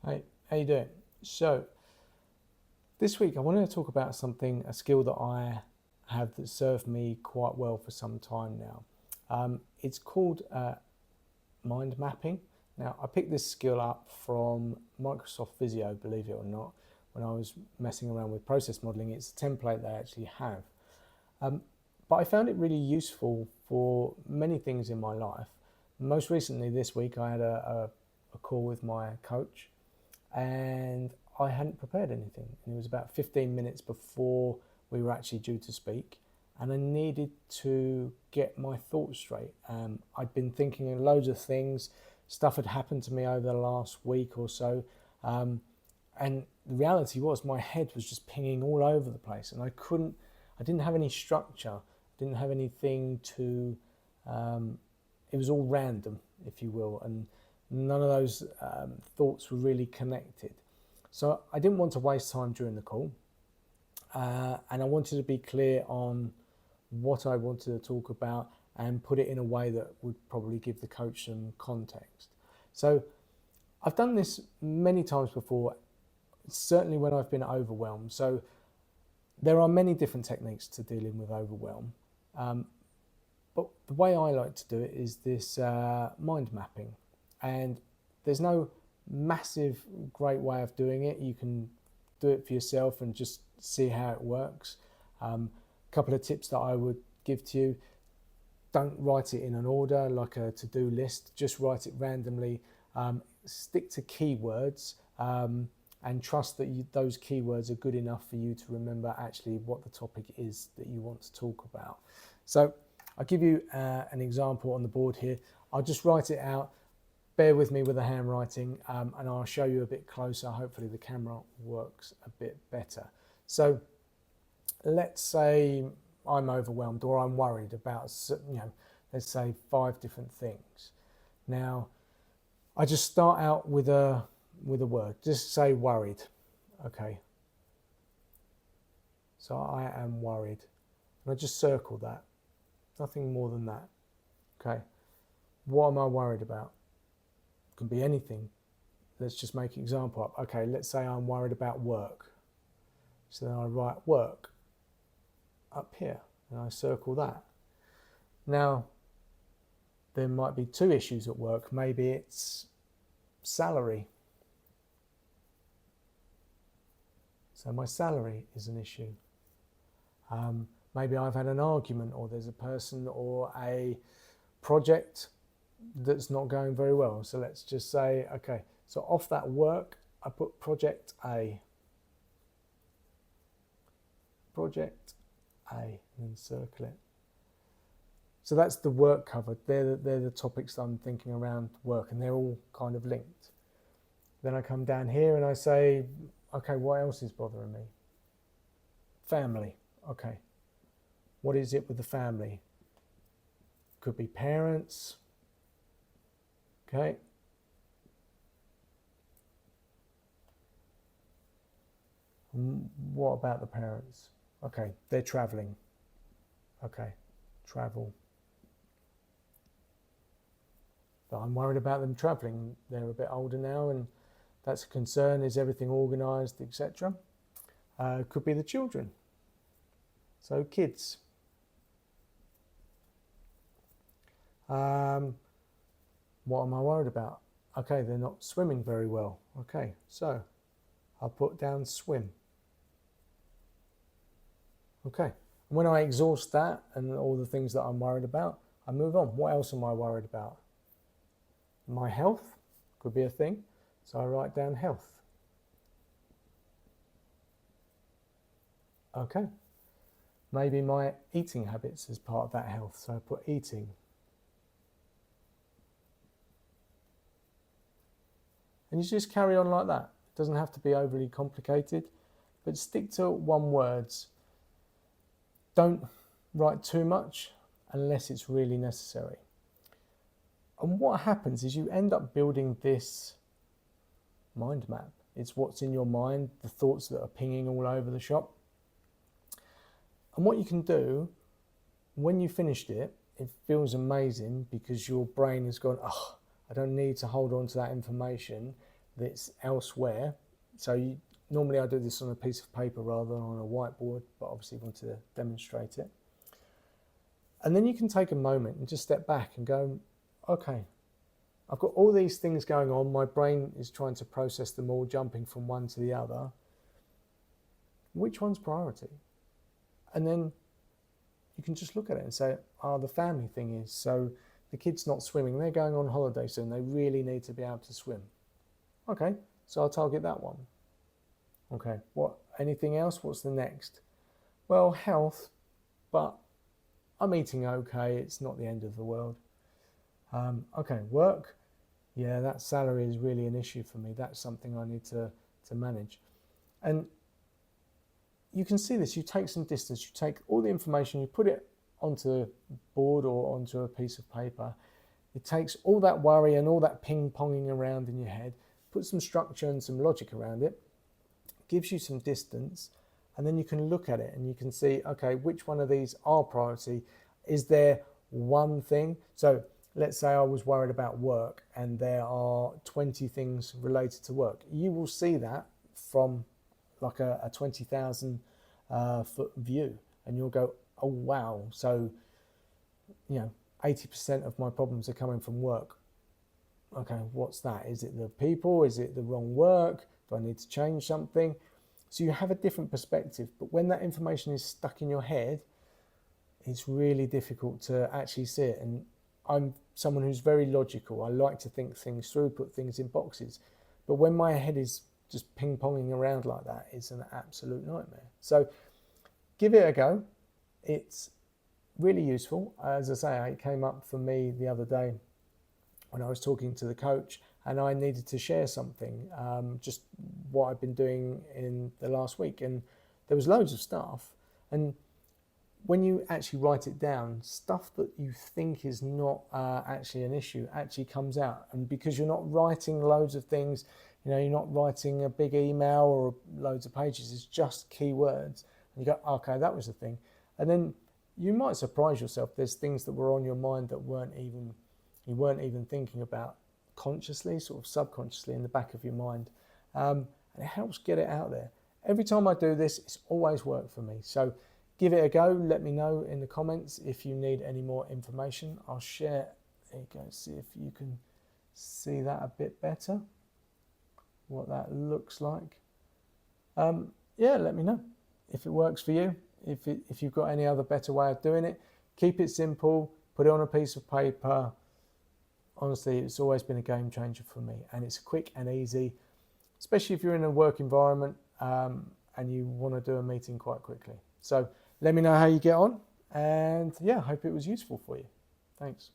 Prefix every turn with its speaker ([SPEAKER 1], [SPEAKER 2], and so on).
[SPEAKER 1] Hey, how you doing? So this week I wanted to talk about a skill that I have that served me quite well for some time now. It's called mind mapping. Now I picked this skill up from Microsoft Visio, believe it or not, when I was messing around with process modeling. It's a template they actually have. Um, but I found it really useful for many things in my life. Most recently this week I had a call with my coach and I hadn't prepared anything. And it was about 15 minutes before we were actually due to speak, and I needed to get my thoughts straight. I'd been thinking of loads of things, stuff had happened to me over the last week or so, and the reality was my head was just pinging all over the place, and I didn't have any structure, I didn't have anything to, it was all random, if you will, and none of those thoughts were really connected. So I didn't want to waste time during the call, and I wanted to be clear on what I wanted to talk about and put it in a way that would probably give the coach some context. So I've done this many times before, certainly when I've been overwhelmed. So there are many different techniques to dealing with overwhelm. But the way I like to do it is this mind mapping. And there's no massive great way of doing it. You can do it for yourself and just see how it works. A couple of tips that I would give to you: don't write it in an order like a to-do list, just write it randomly. Stick to keywords, and trust that those keywords are good enough for you to remember actually what the topic is that you want to talk about. So I'll give you an example on the board here. I'll just write it out. Bear with me with the handwriting, and I'll show you a bit closer. Hopefully the camera works a bit better. So let's say I'm overwhelmed or I'm worried about, let's say 5 different things. Now, I just start out with a word. Just say worried. Okay. So I am worried. And I just circle that. Nothing more than that. Okay. What am I worried about? It can be anything. Let's just make an example up. Okay, let's say I'm worried about work. So then I write work up here and I circle that. Now, there might be 2 issues at work. Maybe it's salary. So my salary is an issue. Maybe I've had an argument, or there's a person or a project that's not going very well. So let's just say, okay, so off that work, I put project A. Project A, and then circle it. So that's the work covered. They're the topics that I'm thinking around work, and they're all kind of linked. Then I come down here and I say, okay, what else is bothering me? Family. Okay. What is it with the family? Could be parents. Okay. What about the parents? Okay, they're traveling. Okay, travel. But I'm worried about them traveling. They're a bit older now, and that's a concern. Is everything organised, etc.? Could be the children. So kids. What am I worried about? Okay, they're not swimming very well. Okay, so I'll put down swim. Okay, when I exhaust that and all the things that I'm worried about, I move on. What else am I worried about? My health could be a thing, so I write down health. Okay, maybe my eating habits is part of that health, so I put eating. And you just carry on like that. It doesn't have to be overly complicated, but stick to one words. Don't write too much unless it's really necessary. And what happens is you end up building this mind map. It's what's in your mind, the thoughts that are pinging all over the shop. And what you can do, when you finished it, it feels amazing because your brain has gone, oh, I don't need to hold on to that information. that's elsewhere. So normally I do this on a piece of paper rather than on a whiteboard, but obviously want to demonstrate it. And then you can take a moment and just step back and go, okay, I've got all these things going on. My brain is trying to process them all, jumping from one to the other. Which one's priority? And then you can just look at it and say, the family thing is, so the kid's not swimming. They're going on holiday soon. They really need to be able to swim. Okay, so I'll target that one. Okay, anything else? What's the next? Well, health, but I'm eating okay. It's not the end of the world. Okay, work. Yeah, that salary is really an issue for me. That's something I need to manage. And you can see this. You take some distance. You take all the information, you put it onto a board or onto a piece of paper. It takes all that worry and all that ping-ponging around in your head, put some structure and some logic around it, gives you some distance, and then you can look at it and you can see, okay, which one of these are priority? Is there one thing? So let's say I was worried about work and there are 20 things related to work. You will see that from like a 20,000 foot view, and you'll go, oh wow, so 80% of my problems are coming from work. Okay, what's that? Is it the people? Is it the wrong work? Do I need to change something? So you have a different perspective, but when that information is stuck in your head, it's really difficult to actually see it. And I'm someone who's very logical. I like to think things through, put things in boxes. But when my head is just ping-ponging around like that, it's an absolute nightmare. So give it a go. It's really useful. As I say, it came up for me the other day when I was talking to the coach and I needed to share something, just what I've been doing in the last week. And there was loads of stuff. And when you actually write it down, stuff that you think is not actually an issue actually comes out. And because you're not writing loads of things, you're not writing a big email or loads of pages, it's just keywords. And you go, okay, that was the thing. And then you might surprise yourself. There's things that were on your mind that you weren't even thinking about consciously, sort of subconsciously in the back of your mind. And it helps get it out there. Every time I do this, it's always worked for me. So give it a go. Let me know in the comments if you need any more information. I'll share. There you go. See if you can see that a bit better, what that looks like. Yeah, let me know if it works for you. If you've got any other better way of doing it, keep it simple. Put it on a piece of paper. Honestly, it's always been a game changer for me, and it's quick and easy, especially if you're in a work environment and you want to do a meeting quite quickly. So let me know how you get on, and yeah, I hope it was useful for you. Thanks.